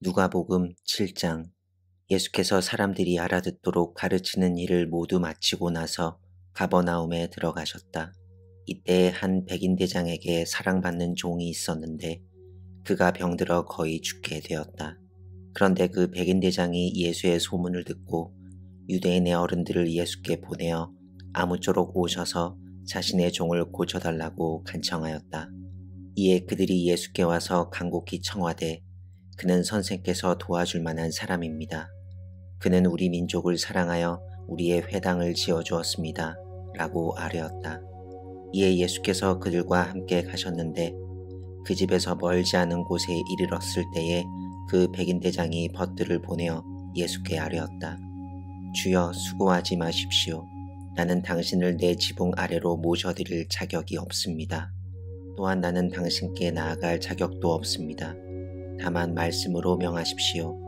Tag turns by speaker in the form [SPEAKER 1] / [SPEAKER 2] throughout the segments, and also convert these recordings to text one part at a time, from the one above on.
[SPEAKER 1] 누가복음 7장. 예수께서 사람들이 알아듣도록 가르치는 일을 모두 마치고 나서 가버나움에 들어가셨다. 이때 한 백인 대장에게 사랑받는 종이 있었는데 그가 병들어 거의 죽게 되었다. 그런데 그 백인 대장이 예수의 소문을 듣고 유대인의 어른들을 예수께 보내어 아무쪼록 오셔서 자신의 종을 고쳐달라고 간청하였다. 이에 그들이 예수께 와서 간곡히 청하되 그는 선생께서 도와줄 만한 사람입니다. 그는 우리 민족을 사랑하여 우리의 회당을 지어주었습니다. 라고 아뢰었다. 이에 예수께서 그들과 함께 가셨는데 그 집에서 멀지 않은 곳에 이르렀을 때에 그 백인 대장이 벗들을 보내어 예수께 아뢰었다. 주여, 수고하지 마십시오. 나는 당신을 내 지붕 아래로 모셔드릴 자격이 없습니다. 또한 나는 당신께 나아갈 자격도 없습니다. 다만 말씀으로 명하십시오.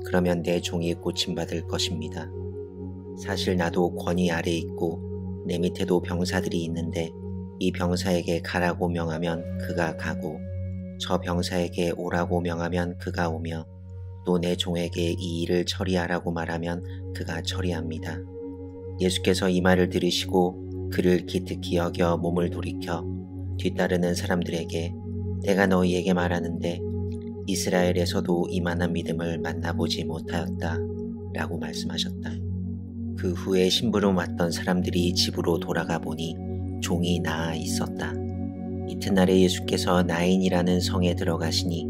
[SPEAKER 1] 그러면 내 종이 고침받을 것입니다. 사실 나도 권위 아래 있고 내 밑에도 병사들이 있는데 이 병사에게 가라고 명하면 그가 가고 저 병사에게 오라고 명하면 그가 오며 또 내 종에게 이 일을 처리하라고 말하면 그가 처리합니다. 예수께서 이 말을 들으시고 그를 기특히 여겨 몸을 돌이켜 뒤따르는 사람들에게 내가 너희에게 말하는데 이스라엘에서도 이만한 믿음을 만나보지 못하였다 라고 말씀하셨다. 그 후에 심부름 왔던 사람들이 집으로 돌아가 보니 종이 나아 있었다. 이튿날에 예수께서 나인이라는 성에 들어가시니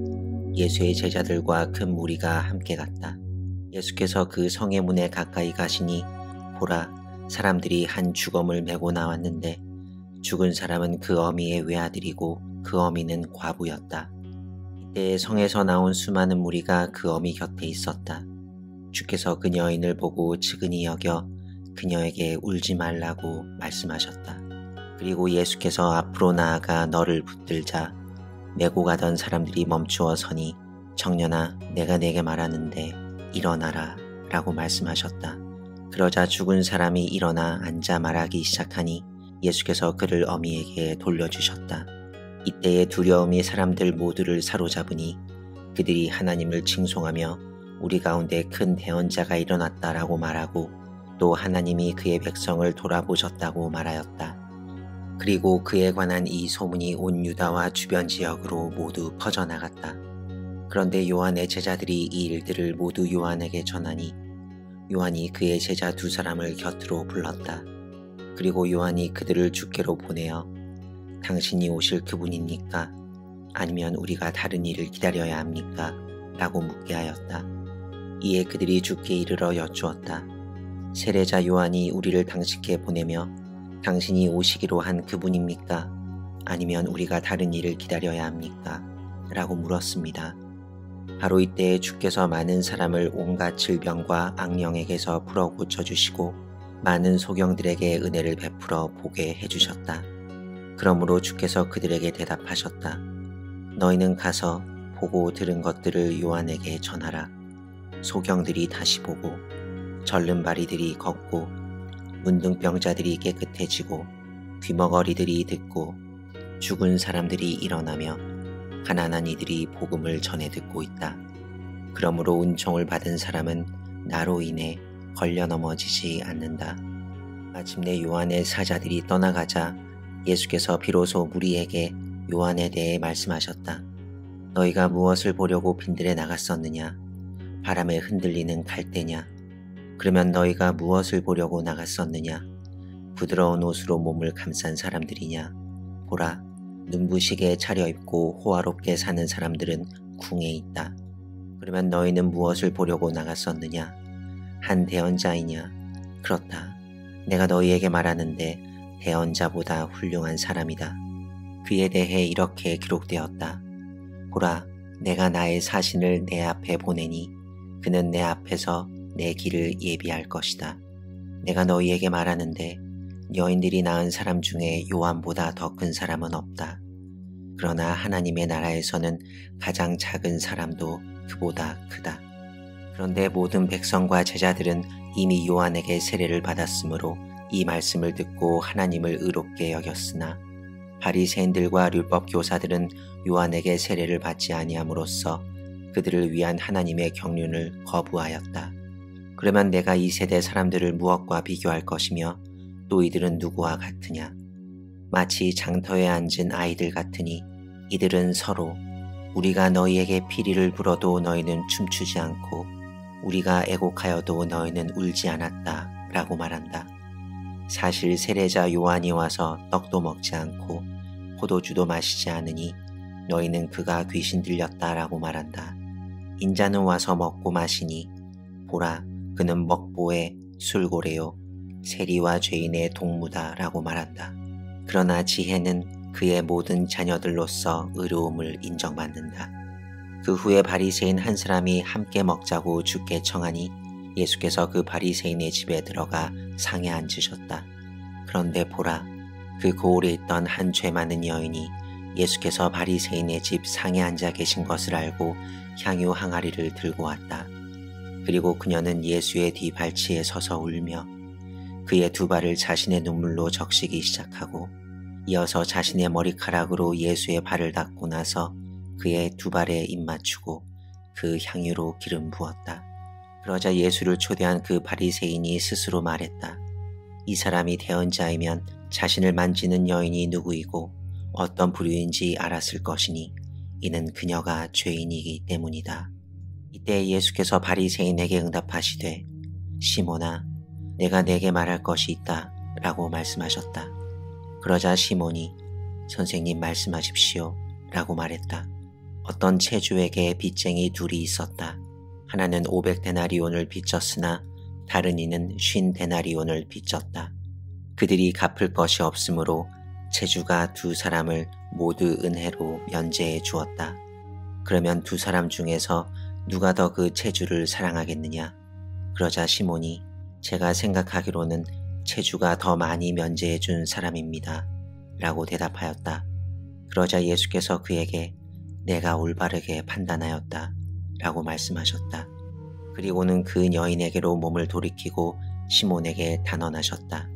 [SPEAKER 1] 예수의 제자들과 큰 무리가 함께 갔다. 예수께서 그 성의 문에 가까이 가시니 보라, 사람들이 한 죽엄을 메고 나왔는데 죽은 사람은 그 어미의 외아들이고 그 어미는 과부였다. 이때 성에서 나온 수많은 무리가 그 어미 곁에 있었다. 주께서 그 여인을 보고 측은히 여겨 그녀에게 울지 말라고 말씀하셨다. 그리고 예수께서 앞으로 나아가 너를 붙들자 메고 가던 사람들이 멈추어 서니 청년아, 내가 네게 말하는데 일어나라 라고 말씀하셨다. 그러자 죽은 사람이 일어나 앉아 말하기 시작하니 예수께서 그를 어미에게 돌려주셨다. 이때에 두려움이 사람들 모두를 사로잡으니 그들이 하나님을 칭송하며 우리 가운데 큰 대언자가 일어났다라고 말하고 또 하나님이 그의 백성을 돌아보셨다고 말하였다. 그리고 그에 관한 이 소문이 온 유다와 주변 지역으로 모두 퍼져나갔다. 그런데 요한의 제자들이 이 일들을 모두 요한에게 전하니 요한이 그의 제자 두 사람을 곁으로 불렀다. 그리고 요한이 그들을 주께로 보내어 당신이 오실 그분입니까? 아니면 우리가 다른 일을 기다려야 합니까? 라고 묻게 하였다. 이에 그들이 주께 이르러 여쭈었다. 세례자 요한이 우리를 당신께 보내며 당신이 오시기로 한 그분입니까? 아니면 우리가 다른 일을 기다려야 합니까? 라고 물었습니다. 바로 이때에 주께서 많은 사람을 온갖 질병과 악령에게서 풀어 고쳐주시고 많은 소경들에게 은혜를 베풀어 보게 해주셨다. 그러므로 주께서 그들에게 대답하셨다. 너희는 가서 보고 들은 것들을 요한에게 전하라. 소경들이 다시 보고 절름발이들이 걷고 문둥병자들이 깨끗해지고 귀머거리들이 듣고 죽은 사람들이 일어나며 가난한 이들이 복음을 전해 듣고 있다. 그러므로 은총을 받은 사람은 나로 인해 걸려 넘어지지 않는다. 마침내 요한의 사자들이 떠나가자 예수께서 비로소 무리에게 요한에 대해 말씀하셨다. 너희가 무엇을 보려고 빈들에 나갔었느냐? 바람에 흔들리는 갈대냐? 그러면 너희가 무엇을 보려고 나갔었느냐? 부드러운 옷으로 몸을 감싼 사람들이냐? 보라, 눈부시게 차려입고 호화롭게 사는 사람들은 궁에 있다. 그러면 너희는 무엇을 보려고 나갔었느냐? 한 대언자이냐? 그렇다. 내가 너희에게 말하는데 대언자보다 훌륭한 사람이다. 그에 대해 이렇게 기록되었다. 보라, 내가 나의 사신을 내 앞에 보내니 그는 내 앞에서 내 길을 예비할 것이다. 내가 너희에게 말하는데 여인들이 낳은 사람 중에 요한보다 더 큰 사람은 없다. 그러나 하나님의 나라에서는 가장 작은 사람도 그보다 크다. 그런데 모든 백성과 제자들은 이미 요한에게 세례를 받았으므로 이 말씀을 듣고 하나님을 의롭게 여겼으나 바리새인들과 율법 교사들은 요한에게 세례를 받지 아니함으로써 그들을 위한 하나님의 경륜을 거부하였다. 그러면 내가 이 세대 사람들을 무엇과 비교할 것이며 또 이들은 누구와 같으냐? 마치 장터에 앉은 아이들 같으니 이들은 서로 우리가 너희에게 피리를 불어도 너희는 춤추지 않고 우리가 애곡하여도 너희는 울지 않았다 라고 말한다. 사실 세례자 요한이 와서 떡도 먹지 않고 포도주도 마시지 않으니 너희는 그가 귀신 들렸다 라고 말한다. 인자는 와서 먹고 마시니 보라 그는 먹보에 술고래요 세리와 죄인의 동무다 라고 말한다. 그러나 지혜는 그의 모든 자녀들로서 의로움을 인정받는다. 그 후에 바리새인 한 사람이 함께 먹자고 주께 청하니 예수께서 그 바리새인의 집에 들어가 상에 앉으셨다. 그런데 보라 그 고을에 있던 한 죄 많은 여인이 예수께서 바리새인의 집 상에 앉아 계신 것을 알고 향유 항아리를 들고 왔다. 그리고 그녀는 예수의 뒤 발치에 서서 울며 그의 두 발을 자신의 눈물로 적시기 시작하고 이어서 자신의 머리카락으로 예수의 발을 닦고 나서 그의 두 발에 입 맞추고 그 향유로 기름 부었다. 그러자 예수를 초대한 그 바리새인이 스스로 말했다. 이 사람이 대언자이면 자신을 만지는 여인이 누구이고 어떤 부류인지 알았을 것이니 이는 그녀가 죄인이기 때문이다. 이때 예수께서 바리새인에게 응답하시되 시몬아 내가 네게 말할 것이 있다 라고 말씀하셨다. 그러자 시몬이 선생님 말씀하십시오 라고 말했다. 어떤 채주에게 빚쟁이 둘이 있었다. 하나는 500데나리온을 빚졌으나 다른 이는 50데나리온을 빚졌다. 그들이 갚을 것이 없으므로 채주가 두 사람을 모두 은혜로 면제해 주었다. 그러면 두 사람 중에서 누가 더 그 채주를 사랑하겠느냐? 그러자 시몬이 제가 생각하기로는 채주가 더 많이 면제해 준 사람입니다. 라고 대답하였다. 그러자 예수께서 그에게 내가 올바르게 판단하였다. 라고 말씀하셨다. 그리고는 그 여인에게로 몸을 돌이키고 시몬에게 단언하셨다.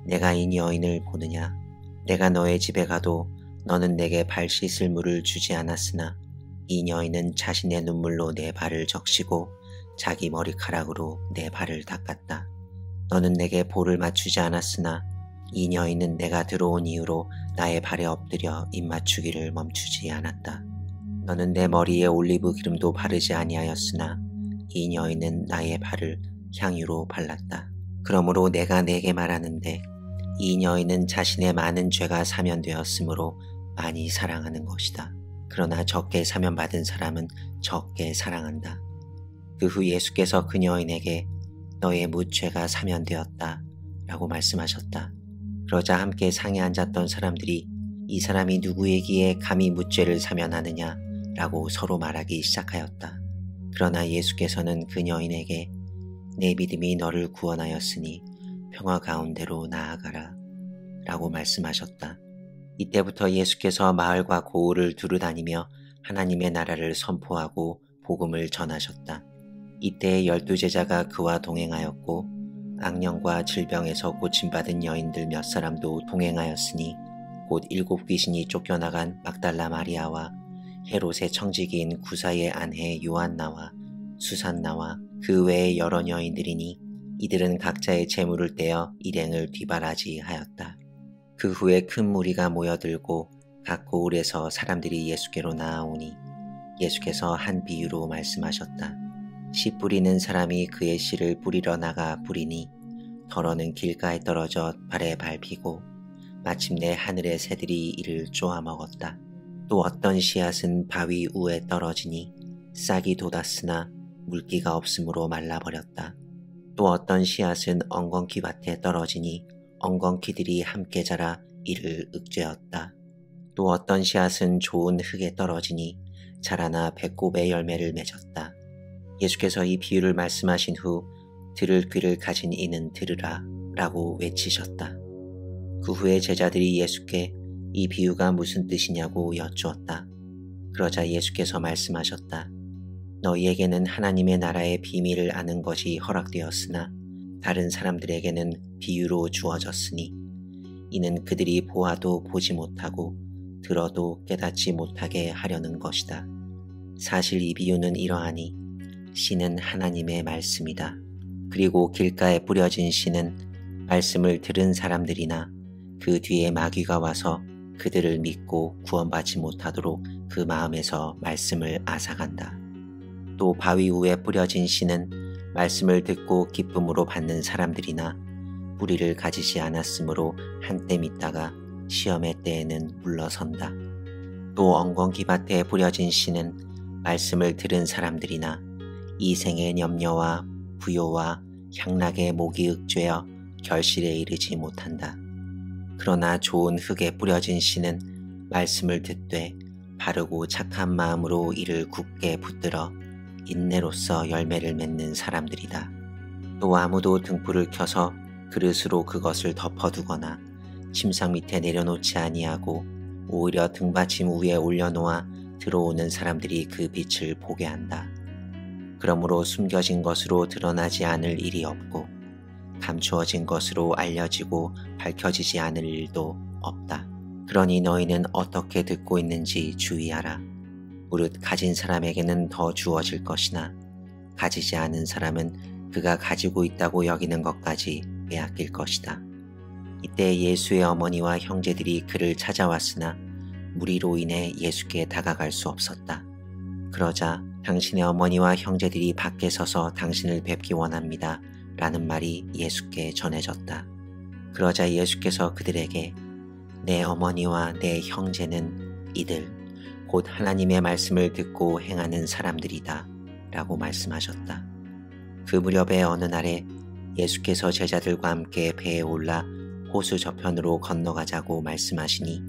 [SPEAKER 1] 내가 이 여인을 보느냐? 내가 너의 집에 가도 너는 내게 발 씻을 물을 주지 않았으나 이 여인은 자신의 눈물로 내 발을 적시고 자기 머리카락으로 내 발을 닦았다. 너는 내게 볼을 맞추지 않았으나 이 여인은 내가 들어온 이후로 나의 발에 엎드려 입 맞추기를 멈추지 않았다. 너는 내 머리에 올리브 기름도 바르지 아니하였으나 이 여인은 나의 발을 향유로 발랐다. 그러므로 내가 네게 말하는데 이 여인은 자신의 많은 죄가 사면되었으므로 많이 사랑하는 것이다. 그러나 적게 사면받은 사람은 적게 사랑한다. 그 후 예수께서 그 여인에게 너의 묻죄가 사면되었다 라고 말씀하셨다. 그러자 함께 상에 앉았던 사람들이 이 사람이 누구이기에 감히 묻죄를 사면하느냐 라고 서로 말하기 시작하였다. 그러나 예수께서는 그 여인에게 내 믿음이 너를 구원하였으니 평화 가운데로 나아가라 라고 말씀하셨다. 이때부터 예수께서 마을과 고을을 두루다니며 하나님의 나라를 선포하고 복음을 전하셨다. 이때 12제자가 그와 동행하였고 악령과 질병에서 고침받은 여인들 몇 사람도 동행하였으니 곧 7 귀신이 쫓겨나간 막달라 마리아와 헤롯의 청지기인 구사의 아내 요한나와 수산나와 그 외의 여러 여인들이니 이들은 각자의 재물을 떼어 일행을 뒤바라지 하였다. 그 후에 큰 무리가 모여들고 각 고을에서 사람들이 예수께로 나아오니 예수께서 한 비유로 말씀하셨다. 씨 뿌리는 사람이 그의 씨를 뿌리러 나가 뿌리니 덜어는 길가에 떨어져 발에 밟히고 마침내 하늘의 새들이 이를 쪼아 먹었다. 또 어떤 씨앗은 바위 우에 떨어지니 싹이 돋았으나 물기가 없으므로 말라버렸다. 또 어떤 씨앗은 엉겅퀴 밭에 떨어지니 엉겅퀴들이 함께 자라 이를 윽죄었다. 또 어떤 씨앗은 좋은 흙에 떨어지니 자라나 배꼽의 열매를 맺었다. 예수께서 이 비유를 말씀하신 후 들을 귀를 가진 이는 들으라 라고 외치셨다. 그 후에 제자들이 예수께 이 비유가 무슨 뜻이냐고 여쭈었다. 그러자 예수께서 말씀하셨다. 너희에게는 하나님의 나라의 비밀을 아는 것이 허락되었으나 다른 사람들에게는 비유로 주어졌으니 이는 그들이 보아도 보지 못하고 들어도 깨닫지 못하게 하려는 것이다. 사실 이 비유는 이러하니 씨는 하나님의 말씀이다. 그리고 길가에 뿌려진 씨는 말씀을 들은 사람들이나 그 뒤에 마귀가 와서 그들을 믿고 구원받지 못하도록 그 마음에서 말씀을 앗아간다. 또 바위 위에 뿌려진 씨는 말씀을 듣고 기쁨으로 받는 사람들이나 뿌리를 가지지 않았으므로 한때 믿다가 시험의 때에는 물러선다. 또 엉겅퀴 밭에 뿌려진 씨는 말씀을 들은 사람들이나 이 생의 염려와 부요와 향락의 목이 윽죄어 결실에 이르지 못한다. 그러나 좋은 흙에 뿌려진 씨는 말씀을 듣되 바르고 착한 마음으로 이를 굳게 붙들어 인내로써 열매를 맺는 사람들이다. 또 아무도 등불을 켜서 그릇으로 그것을 덮어두거나 침상 밑에 내려놓지 아니하고 오히려 등받침 위에 올려놓아 들어오는 사람들이 그 빛을 보게 한다. 그러므로 숨겨진 것으로 드러나지 않을 일이 없고 감추어진 것으로 알려지고 밝혀지지 않을 일도 없다. 그러니 너희는 어떻게 듣고 있는지 주의하라. 무릇 가진 사람에게는 더 주어질 것이나 가지지 않은 사람은 그가 가지고 있다고 여기는 것까지 빼앗길 것이다. 이때 예수의 어머니와 형제들이 그를 찾아왔으나 무리로 인해 예수께 다가갈 수 없었다. 그러자 당신의 어머니와 형제들이 밖에 서서 당신을 뵙기 원합니다. 라는 말이 예수께 전해졌다. 그러자 예수께서 그들에게 내 어머니와 내 형제는 이들 곧 하나님의 말씀을 듣고 행하는 사람들이다 라고 말씀하셨다. 그 무렵의 어느 날에 예수께서 제자들과 함께 배에 올라 호수 저편으로 건너가자고 말씀하시니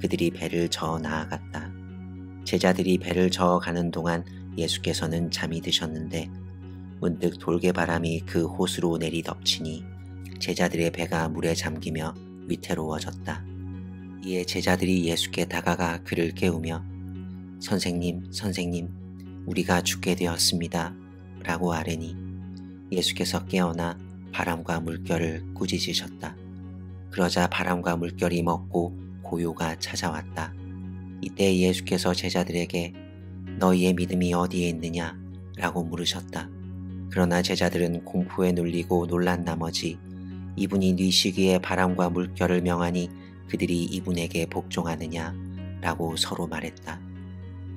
[SPEAKER 1] 그들이 배를 저어 나아갔다. 제자들이 배를 저어 가는 동안 예수께서는 잠이 드셨는데 문득 돌개바람이 그 호수로 내리덮치니 제자들의 배가 물에 잠기며 위태로워졌다. 이에 제자들이 예수께 다가가 그를 깨우며 선생님, 선생님, 우리가 죽게 되었습니다. 라고 아뢰니 예수께서 깨어나 바람과 물결을 꾸짖으셨다. 그러자 바람과 물결이 멎고 고요가 찾아왔다. 이때 예수께서 제자들에게 너희의 믿음이 어디에 있느냐? 라고 물으셨다. 그러나 제자들은 공포에 눌리고 놀란 나머지 이분이 뉘시기에 바람과 물결을 명하니 그들이 이분에게 복종하느냐? 라고 서로 말했다.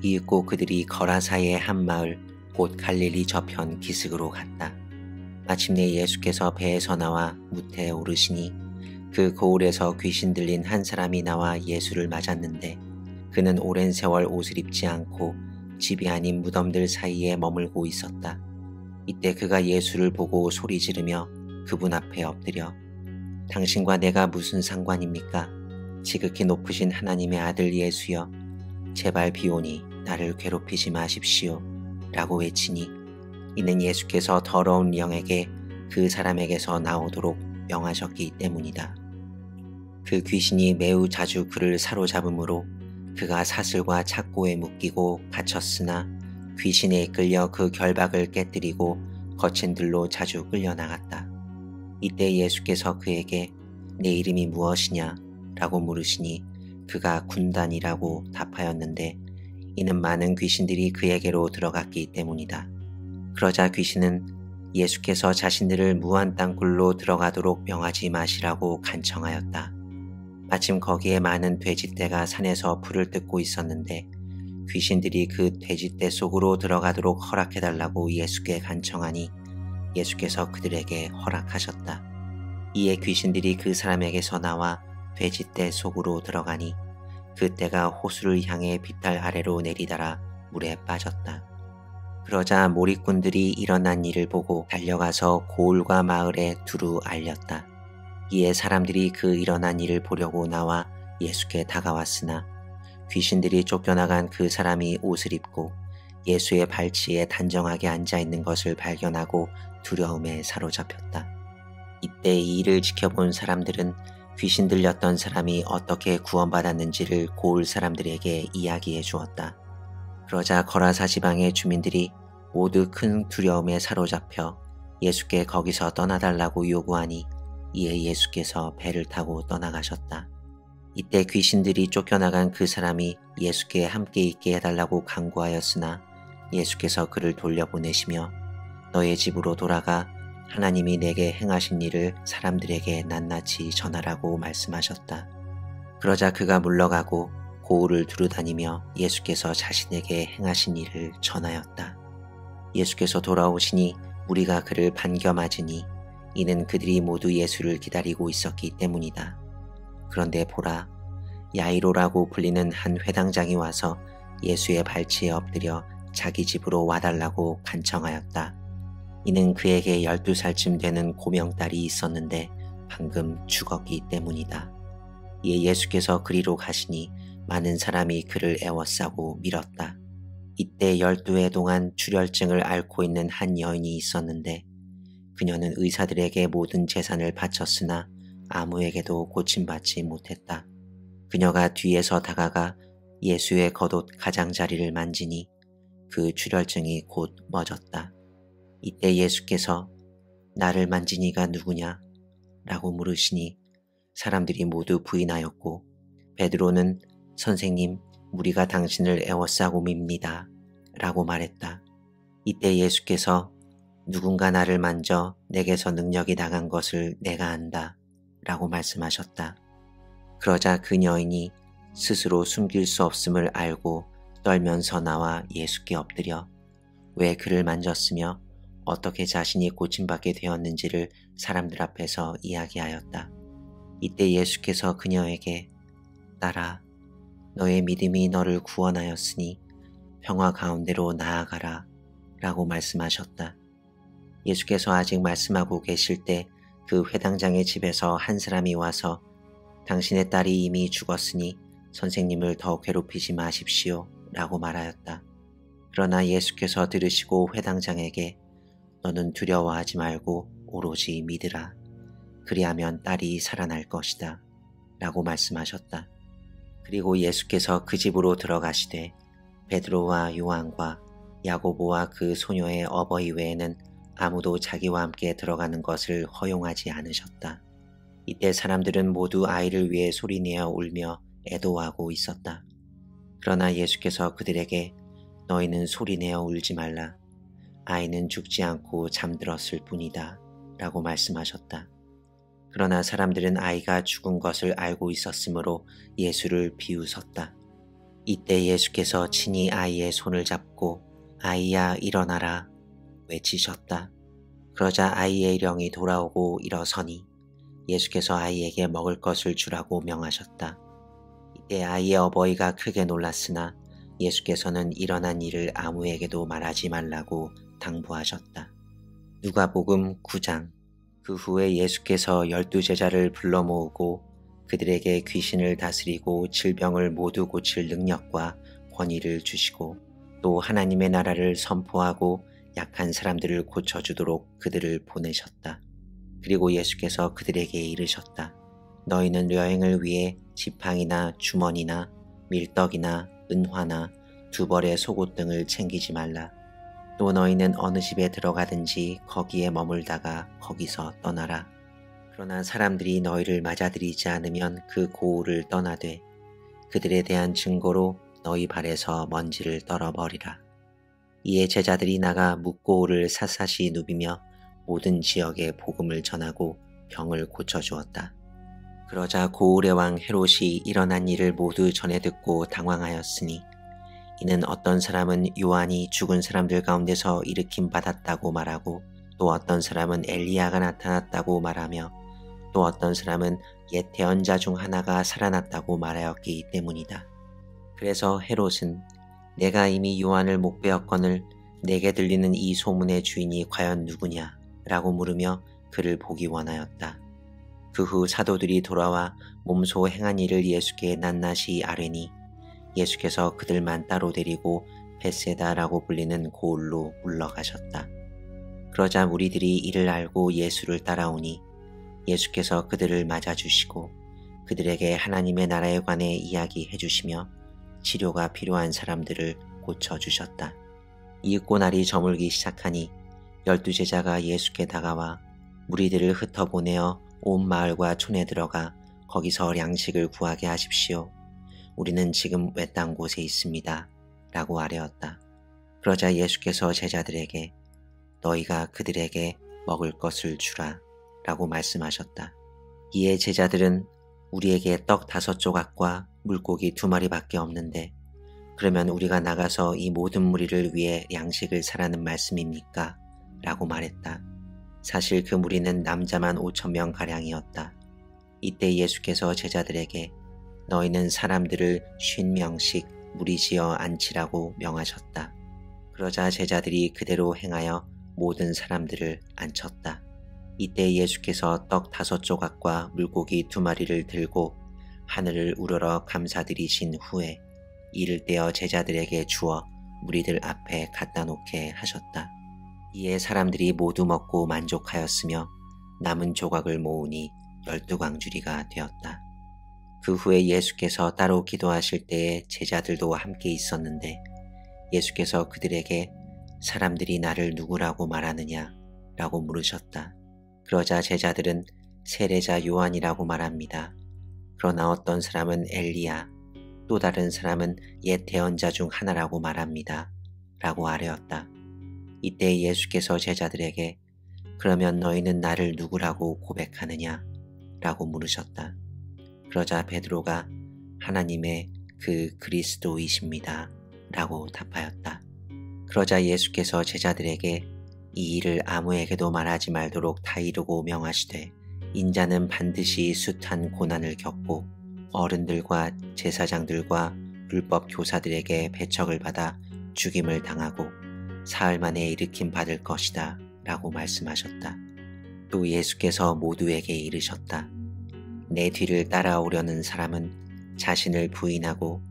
[SPEAKER 1] 이윽고 그들이 거라사의 한 마을 곧 갈릴리 저편 기슭으로 갔다. 마침내 예수께서 배에서 나와 무태에 오르시니 그 거울에서 귀신 들린 한 사람이 나와 예수를 맞았는데 그는 오랜 세월 옷을 입지 않고 집이 아닌 무덤들 사이에 머물고 있었다. 이때 그가 예수를 보고 소리 지르며 그분 앞에 엎드려 당신과 내가 무슨 상관입니까? 지극히 높으신 하나님의 아들 예수여 제발 비오니 나를 괴롭히지 마십시오 라고 외치니 이는 예수께서 더러운 영에게 그 사람에게서 나오도록 명하셨기 때문이다. 그 귀신이 매우 자주 그를 사로잡으므로 그가 사슬과 착고에 묶이고 갇혔으나 귀신에 이끌려 그 결박을 깨뜨리고 거친 들로 자주 끌려나갔다. 이때 예수께서 그에게 내 이름이 무엇이냐? 라고 물으시니 그가 군단이라고 답하였는데 이는 많은 귀신들이 그에게로 들어갔기 때문이다. 그러자 귀신은 예수께서 자신들을 무한 땅굴로 들어가도록 명하지 마시라고 간청하였다. 마침 거기에 많은 돼지떼가 산에서 풀을 뜯고 있었는데 귀신들이 그 돼지떼 속으로 들어가도록 허락해달라고 예수께 간청하니 예수께서 그들에게 허락하셨다. 이에 귀신들이 그 사람에게서 나와 돼지떼 속으로 들어가니 그 떼가 호수를 향해 비탈 아래로 내리달아 물에 빠졌다. 그러자 몰입꾼들이 일어난 일을 보고 달려가서 고을과 마을에 두루 알렸다. 이에 사람들이 그 일어난 일을 보려고 나와 예수께 다가왔으나 귀신들이 쫓겨나간 그 사람이 옷을 입고 예수의 발치에 단정하게 앉아있는 것을 발견하고 두려움에 사로잡혔다. 이때 이 일을 지켜본 사람들은 귀신 들렸던 사람이 어떻게 구원받았는지를 고을 사람들에게 이야기해 주었다. 그러자 거라사 지방의 주민들이 모두 큰 두려움에 사로잡혀 예수께 거기서 떠나달라고 요구하니 이에 예수께서 배를 타고 떠나가셨다. 이때 귀신들이 쫓겨나간 그 사람이 예수께 함께 있게 해달라고 간구하였으나 예수께서 그를 돌려보내시며 너의 집으로 돌아가 하나님이 내게 행하신 일을 사람들에게 낱낱이 전하라고 말씀하셨다. 그러자 그가 물러가고 고을을 두루다니며 예수께서 자신에게 행하신 일을 전하였다. 예수께서 돌아오시니 무리가 그를 반겨 맞으니 이는 그들이 모두 예수를 기다리고 있었기 때문이다. 그런데 보라, 야이로라고 불리는 한 회당장이 와서 예수의 발치에 엎드려 자기 집으로 와달라고 간청하였다. 이는 그에게 12살쯤 되는 고명딸이 있었는데 방금 죽었기 때문이다. 이에 예수께서 그리로 가시니 많은 사람이 그를 애워싸고 밀었다. 이때 12해 동안 출혈증을 앓고 있는 한 여인이 있었는데 그녀는 의사들에게 모든 재산을 바쳤으나 아무에게도 고침받지 못했다. 그녀가 뒤에서 다가가 예수의 겉옷 가장자리를 만지니 그 출혈증이 곧 멎었다. 이때 예수께서 나를 만진 이가 누구냐? 라고 물으시니 사람들이 모두 부인하였고 베드로는 선생님, 무리가 당신을 애워싸고 밉니다. 라고 말했다. 이때 예수께서 누군가 나를 만져 내게서 능력이 나간 것을 내가 안다. 라고 말씀하셨다. 그러자 그 여인이 스스로 숨길 수 없음을 알고 떨면서 나와 예수께 엎드려 왜 그를 만졌으며 어떻게 자신이 고침받게 되었는지를 사람들 앞에서 이야기하였다. 이때 예수께서 그녀에게 딸아, 너의 믿음이 너를 구원하였으니 평화 가운데로 나아가라 라고 말씀하셨다. 예수께서 아직 말씀하고 계실 때 그 회당장의 집에서 한 사람이 와서 당신의 딸이 이미 죽었으니 선생님을 더 괴롭히지 마십시오 라고 말하였다. 그러나 예수께서 들으시고 회당장에게 너는 두려워하지 말고 오로지 믿으라. 그리하면 딸이 살아날 것이다 라고 말씀하셨다. 그리고 예수께서 그 집으로 들어가시되 베드로와 요한과 야고보와 그 소녀의 어버이 외에는 아무도 자기와 함께 들어가는 것을 허용하지 않으셨다. 이때 사람들은 모두 아이를 위해 소리내어 울며 애도하고 있었다. 그러나 예수께서 그들에게 너희는 소리내어 울지 말라. 아이는 죽지 않고 잠들었을 뿐이다 라고 말씀하셨다. 그러나 사람들은 아이가 죽은 것을 알고 있었으므로 예수를 비웃었다. 이때 예수께서 친히 아이의 손을 잡고 아이야 일어나라 외치셨다. 그러자 아이의 영이 돌아오고 일어서니 예수께서 아이에게 먹을 것을 주라고 명하셨다. 이때 아이의 어버이가 크게 놀랐으나 예수께서는 일어난 일을 아무에게도 말하지 말라고 당부하셨다. 누가복음 9장. 그 후에 예수께서 12제자를 불러 모으고 그들에게 귀신을 다스리고 질병을 모두 고칠 능력과 권위를 주시고 또 하나님의 나라를 선포하고 약한 사람들을 고쳐주도록 그들을 보내셨다. 그리고 예수께서 그들에게 이르셨다. 너희는 여행을 위해 지팡이나 주머니나 밀떡이나 은화나 두 벌의 속옷 등을 챙기지 말라. 또 너희는 어느 집에 들어가든지 거기에 머물다가 거기서 떠나라. 그러나 사람들이 너희를 맞아들이지 않으면 그 고을을 떠나되 그들에 대한 증거로 너희 발에서 먼지를 떨어버리라. 이에 제자들이 나가 묵고울을 샅샅이 누비며 모든 지역에 복음을 전하고 병을 고쳐주었다. 그러자 고울의 왕 헤롯이 일어난 일을 모두 전해 듣고 당황하였으니 이는 어떤 사람은 요한이 죽은 사람들 가운데서 일으킴 받았다고 말하고 또 어떤 사람은 엘리야가 나타났다고 말하며 또 어떤 사람은 옛 대언자 중 하나가 살아났다고 말하였기 때문이다. 그래서 헤롯은 내가 이미 요한을 목베었거늘 내게 들리는 이 소문의 주인이 과연 누구냐? 라고 물으며 그를 보기 원하였다. 그 후 사도들이 돌아와 몸소 행한 일을 예수께 낱낱이 아뢰니 예수께서 그들만 따로 데리고 벳세다라고 불리는 고을로 물러가셨다. 그러자 무리들이 이를 알고 예수를 따라오니 예수께서 그들을 맞아주시고 그들에게 하나님의 나라에 관해 이야기해 주시며 치료가 필요한 사람들을 고쳐주셨다. 이윽고 날이 저물기 시작하니 12제자가 예수께 다가와 무리들을 흩어보내어 온 마을과 촌에 들어가 거기서 양식을 구하게 하십시오. 우리는 지금 외딴 곳에 있습니다. 라고 아뢰었다. 그러자 예수께서 제자들에게 너희가 그들에게 먹을 것을 주라 라고 말씀하셨다. 이에 제자들은 우리에게 떡 5조각과 물고기 2마리밖에 없는데 그러면 우리가 나가서 이 모든 무리를 위해 양식을 사라는 말씀입니까? 라고 말했다. 사실 그 무리는 남자만 5,000명가량이었다. 이때 예수께서 제자들에게 너희는 사람들을 50명씩 무리지어 앉히라고 명하셨다. 그러자 제자들이 그대로 행하여 모든 사람들을 앉혔다. 이때 예수께서 떡 5조각과 물고기 2마리를 들고 하늘을 우러러 감사드리신 후에 이를 떼어 제자들에게 주어 무리들 앞에 갖다 놓게 하셨다. 이에 사람들이 모두 먹고 만족하였으며 남은 조각을 모으니 12광주리가 되었다. 그 후에 예수께서 따로 기도하실 때에 제자들도 함께 있었는데 예수께서 그들에게 사람들이 나를 누구라고 말하느냐 라고 물으셨다. 그러자 제자들은 세례자 요한이라고 말합니다. 그러나 어떤 사람은 엘리야, 또 다른 사람은 옛 대언자 중 하나라고 말합니다. 라고 아뢰었다. 이때 예수께서 제자들에게 그러면 너희는 나를 누구라고 고백하느냐? 라고 물으셨다. 그러자 베드로가 하나님의 그 그리스도이십니다. 라고 답하였다. 그러자 예수께서 제자들에게 이 일을 아무에게도 말하지 말도록 다 이루고 명하시되 인자는 반드시 숱한 고난을 겪고 어른들과 제사장들과 율법 교사들에게 배척을 받아 죽임을 당하고 사흘 만에 일으킴 받을 것이다 라고 말씀하셨다. 또 예수께서 모두에게 이르셨다. 내 뒤를 따라오려는 사람은 자신을 부인하고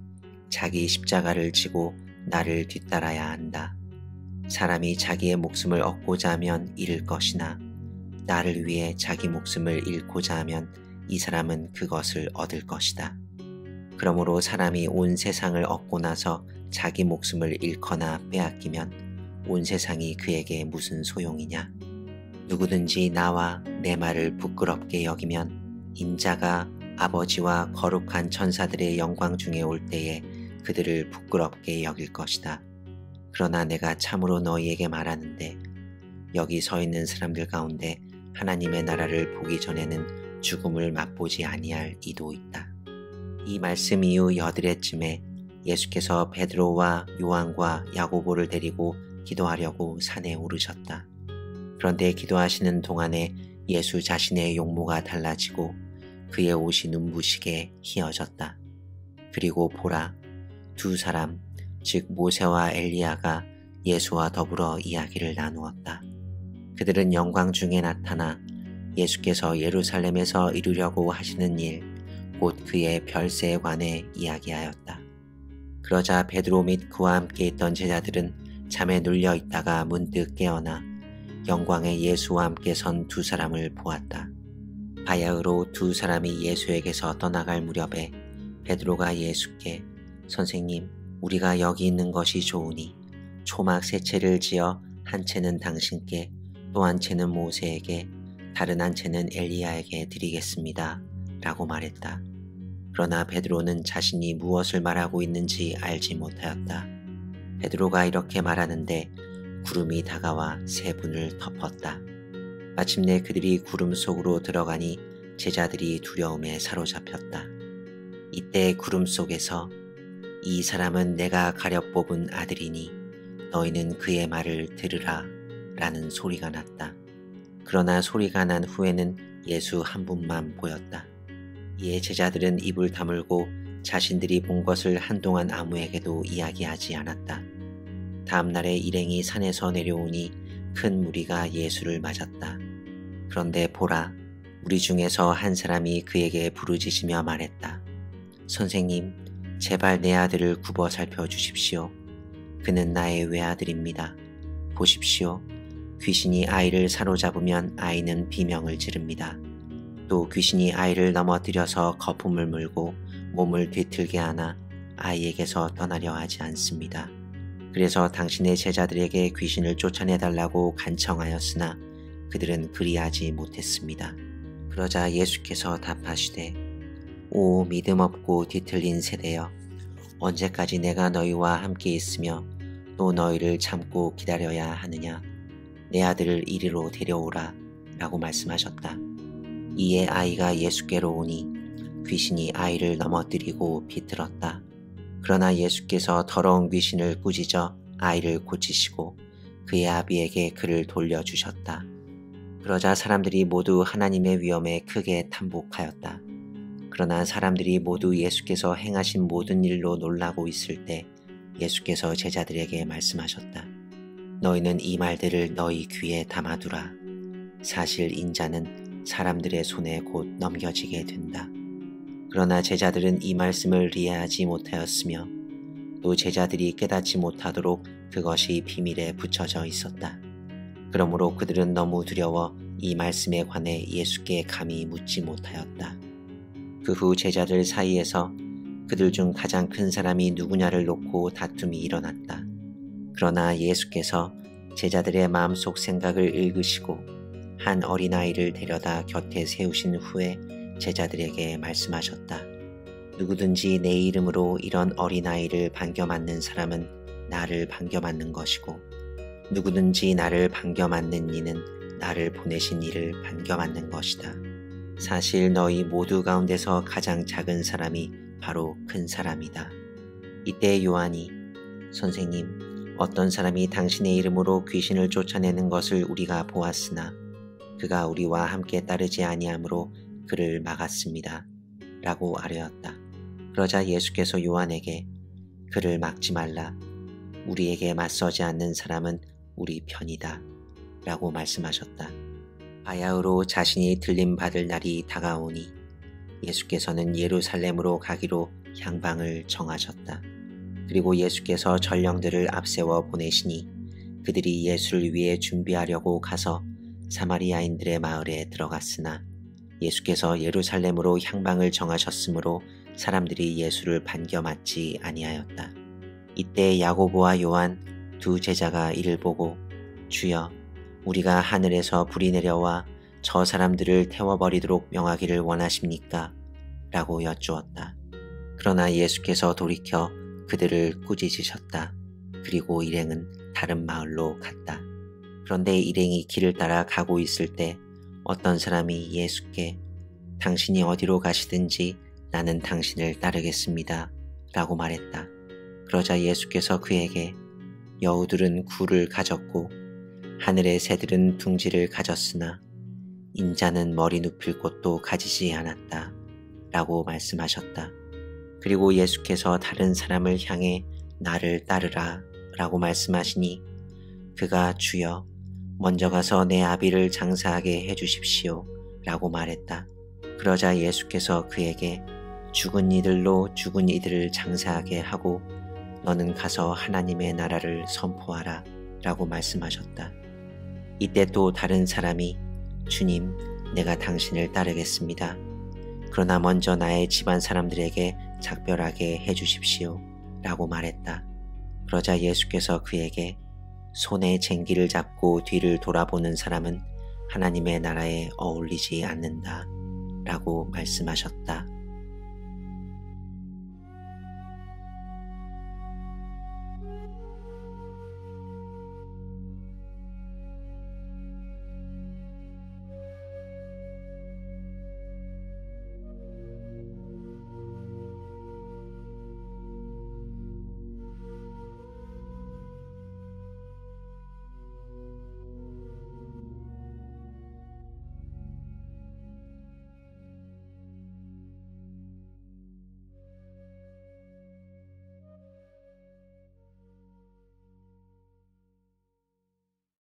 [SPEAKER 1] 자기 십자가를 지고 나를 뒤따라야 한다. 사람이 자기의 목숨을 얻고자 하면 잃을 것이나 나를 위해 자기 목숨을 잃고자 하면 이 사람은 그것을 얻을 것이다. 그러므로 사람이 온 세상을 얻고 나서 자기 목숨을 잃거나 빼앗기면 온 세상이 그에게 무슨 소용이냐? 누구든지 나와 내 말을 부끄럽게 여기면 인자가 아버지와 거룩한 천사들의 영광 중에 올 때에 그들을 부끄럽게 여길 것이다. 그러나 내가 참으로 너희에게 말하는데 여기 서 있는 사람들 가운데 하나님의 나라를 보기 전에는 죽음을 맛보지 아니할 이도 있다. 이 말씀 이후 여드레쯤에 예수께서 베드로와 요한과 야고보를 데리고 기도하려고 산에 오르셨다. 그런데 기도하시는 동안에 예수 자신의 용모가 달라지고 그의 옷이 눈부시게 희어졌다. 그리고 보라, 2사람, 즉 모세와 엘리야가 예수와 더불어 이야기를 나누었다. 그들은 영광 중에 나타나 예수께서 예루살렘에서 이루려고 하시는 일, 곧 그의 별세에 관해 이야기하였다. 그러자 베드로 및 그와 함께 있던 제자들은 잠에 눌려 있다가 문득 깨어나 영광의 예수와 함께 선 2사람을 보았다. 바야흐로 2사람이 예수에게서 떠나갈 무렵에 베드로가 예수께 선생님, 우리가 여기 있는 것이 좋으니 초막 3채를 지어 한 채는 당신께 또 한 채는 모세에게 다른 한 채는 엘리야에게 드리겠습니다. 라고 말했다. 그러나 베드로는 자신이 무엇을 말하고 있는지 알지 못하였다. 베드로가 이렇게 말하는데 구름이 다가와 3분을 덮었다. 마침내 그들이 구름 속으로 들어가니 제자들이 두려움에 사로잡혔다. 이때 구름 속에서 이 사람은 내가 가려 뽑은 아들이니 너희는 그의 말을 들으라 라는 소리가 났다. 그러나 소리가 난 후에는 예수 한 분만 보였다. 이에 제자들은 입을 다물고 자신들이 본 것을 한동안 아무에게도 이야기하지 않았다. 다음 날에 일행이 산에서 내려오니 큰 무리가 예수를 맞았다. 그런데 보라, 우리 중에서 한 사람이 그에게 부르짖으며 말했다. 선생님, 제발 내 아들을 굽어 살펴주십시오. 그는 나의 외아들입니다. 보십시오. 귀신이 아이를 사로잡으면 아이는 비명을 지릅니다. 또 귀신이 아이를 넘어뜨려서 거품을 물고 몸을 뒤틀게 하나 아이에게서 떠나려 하지 않습니다. 그래서 당신의 제자들에게 귀신을 쫓아내달라고 간청하였으나 그들은 그리하지 못했습니다. 그러자 예수께서 답하시되 오 믿음 없고 뒤틀린 세대여, 언제까지 내가 너희와 함께 있으며 또 또 너희를 참고 기다려야 하느냐? 내 아들을 이리로 데려오라 라고 말씀하셨다. 이에 아이가 예수께로 오니 귀신이 아이를 넘어뜨리고 비틀었다. 그러나 예수께서 더러운 귀신을 꾸짖어 아이를 고치시고 그의 아비에게 그를 돌려주셨다. 그러자 사람들이 모두 하나님의 위엄에 크게 탄복하였다. 그러나 사람들이 모두 예수께서 행하신 모든 일로 놀라고 있을 때 예수께서 제자들에게 말씀하셨다. 너희는 이 말들을 너희 귀에 담아두라. 사실 인자는 사람들의 손에 곧 넘겨지게 된다. 그러나 제자들은 이 말씀을 이해하지 못하였으며 또 제자들이 깨닫지 못하도록 그것이 비밀에 붙여져 있었다. 그러므로 그들은 너무 두려워 이 말씀에 관해 예수께 감히 묻지 못하였다. 그 후 제자들 사이에서 그들 중 가장 큰 사람이 누구냐를 놓고 다툼이 일어났다. 그러나 예수께서 제자들의 마음속 생각을 읽으시고 한 어린아이를 데려다 곁에 세우신 후에 제자들에게 말씀하셨다. 누구든지 내 이름으로 이런 어린아이를 반겨맞는 사람은 나를 반겨맞는 것이고 누구든지 나를 반겨맞는 이는 나를 보내신 이를 반겨맞는 것이다. 사실 너희 모두 가운데서 가장 작은 사람이 바로 큰 사람이다. 이때 요한이 선생님, 어떤 사람이 당신의 이름으로 귀신을 쫓아내는 것을 우리가 보았으나 그가 우리와 함께 따르지 아니하므로 그를 막았습니다. 라고 아뢰었다. 그러자 예수께서 요한에게 그를 막지 말라. 우리에게 맞서지 않는 사람은 우리 편이다. 라고 말씀하셨다. 바야흐로 자신이 들림받을 날이 다가오니 예수께서는 예루살렘으로 가기로 향방을 정하셨다. 그리고 예수께서 전령들을 앞세워 보내시니 그들이 예수를 위해 준비하려고 가서 사마리아인들의 마을에 들어갔으나 예수께서 예루살렘으로 향방을 정하셨으므로 사람들이 예수를 반겨맞지 아니하였다. 이때 야고보와 요한 두 제자가 이를 보고 주여, 우리가 하늘에서 불이 내려와 저 사람들을 태워버리도록 명하기를 원하십니까? 라고 여쭈었다. 그러나 예수께서 돌이켜 그들을 꾸짖으셨다. 그리고 일행은 다른 마을로 갔다. 그런데 일행이 길을 따라 가고 있을 때 어떤 사람이 예수께 당신이 어디로 가시든지 나는 당신을 따르겠습니다. 라고 말했다. 그러자 예수께서 그에게 여우들은 굴을 가졌고 하늘의 새들은 둥지를 가졌으나 인자는 머리 눕힐 곳도 가지지 않았다. 라고 말씀하셨다. 그리고 예수께서 다른 사람을 향해 나를 따르라 라고 말씀하시니 그가 주여 먼저 가서 내 아비를 장사하게 해주십시오 라고 말했다. 그러자 예수께서 그에게 죽은 이들로 죽은 이들을 장사하게 하고 너는 가서 하나님의 나라를 선포하라 라고 말씀하셨다. 이때 또 다른 사람이 주님, 내가 당신을 따르겠습니다. 그러나 먼저 나의 집안 사람들에게 작별하게 해주십시오 라고 말했다. 그러자 예수께서 그에게 손에 쟁기를 잡고 뒤를 돌아보는 사람은 하나님의 나라에 어울리지 않는다 라고 말씀하셨다.